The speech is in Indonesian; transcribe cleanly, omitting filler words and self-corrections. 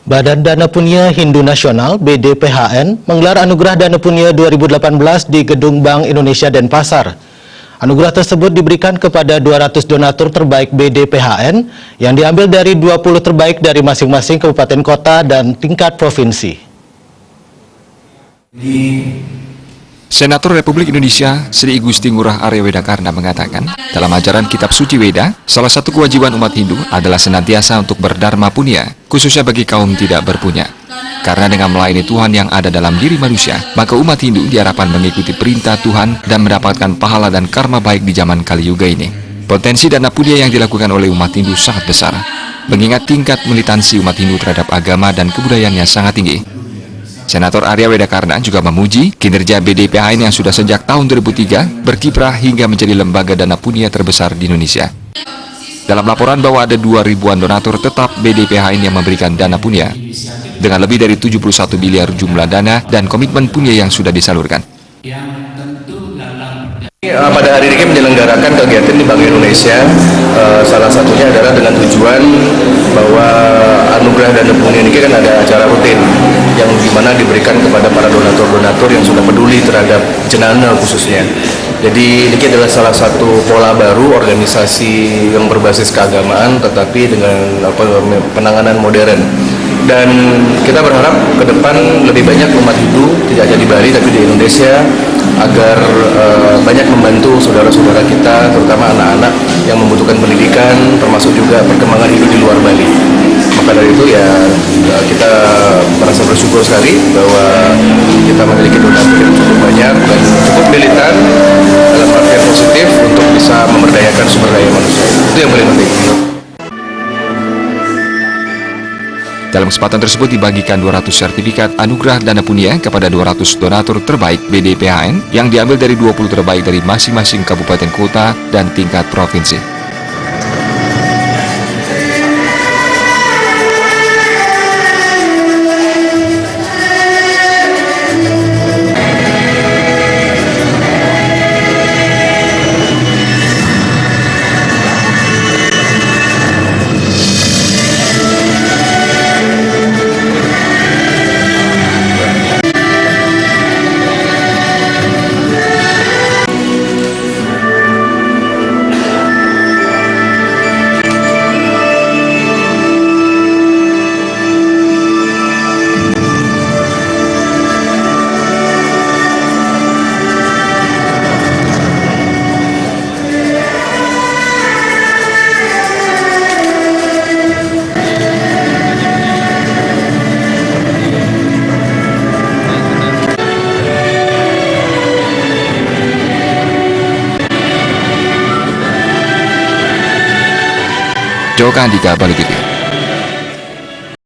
Badan Dana Punya Hindu Nasional (BDPHN) menggelar Anugerah Dana Punya 2018 di Gedung Bank Indonesia Denpasar. Anugerah tersebut diberikan kepada 200 donatur terbaik BDPHN yang diambil dari 20 terbaik dari masing-masing kabupaten kota dan tingkat provinsi. Senator Republik Indonesia Sri Igusti Ngurah Arya Wedakarna mengatakan, dalam ajaran Kitab Suci Weda, salah satu kewajiban umat Hindu adalah senantiasa untuk berdharma punya, khususnya bagi kaum tidak berpunya. Karena dengan melayani Tuhan yang ada dalam diri manusia, maka umat Hindu diharapkan mengikuti perintah Tuhan dan mendapatkan pahala dan karma baik di zaman Kali Yuga ini. Potensi dana punya yang dilakukan oleh umat Hindu sangat besar, mengingat tingkat militansi umat Hindu terhadap agama dan kebudayaannya sangat tinggi. Senator Arya Wedakarna juga memuji kinerja BDPHN yang sudah sejak tahun 2003 berkiprah hingga menjadi lembaga dana punya terbesar di Indonesia. Dalam laporan bahwa ada 2.000-an donatur tetap BDPHN yang memberikan dana punya, dengan lebih dari 71 miliar jumlah dana dan komitmen punya yang sudah disalurkan. Pada hari ini menyelenggarakan kegiatan di Bank Indonesia, salah satunya adalah dengan tujuan bahwa anugerah dana punya ini kan ada acara rutin yang dimana diberikan kepada para donatur-donatur yang sudah peduli terhadap jenana khususnya. Jadi ini adalah salah satu pola baru organisasi yang berbasis keagamaan tetapi dengan penanganan modern. Dan kita berharap ke depan lebih banyak umat Hindu, tidak hanya di Bali tapi di Indonesia, agar banyak membantu saudara-saudara kita, terutama anak-anak yang membutuhkan pendidikan, termasuk juga perkembangan hidup di luar Bali. Maka dari itu ya kita merasa bersyukur sekali bahwa kita memiliki donatur yang cukup banyak dan cukup militan dalam artian positif untuk bisa memberdayakan sumber daya manusia. Itu yang paling penting. Dalam kesempatan tersebut dibagikan 200 sertifikat anugerah dana punya kepada 200 donatur terbaik BDPHN yang diambil dari 20 terbaik dari masing-masing kabupaten kota dan tingkat provinsi. Joko Andika, Bali TV.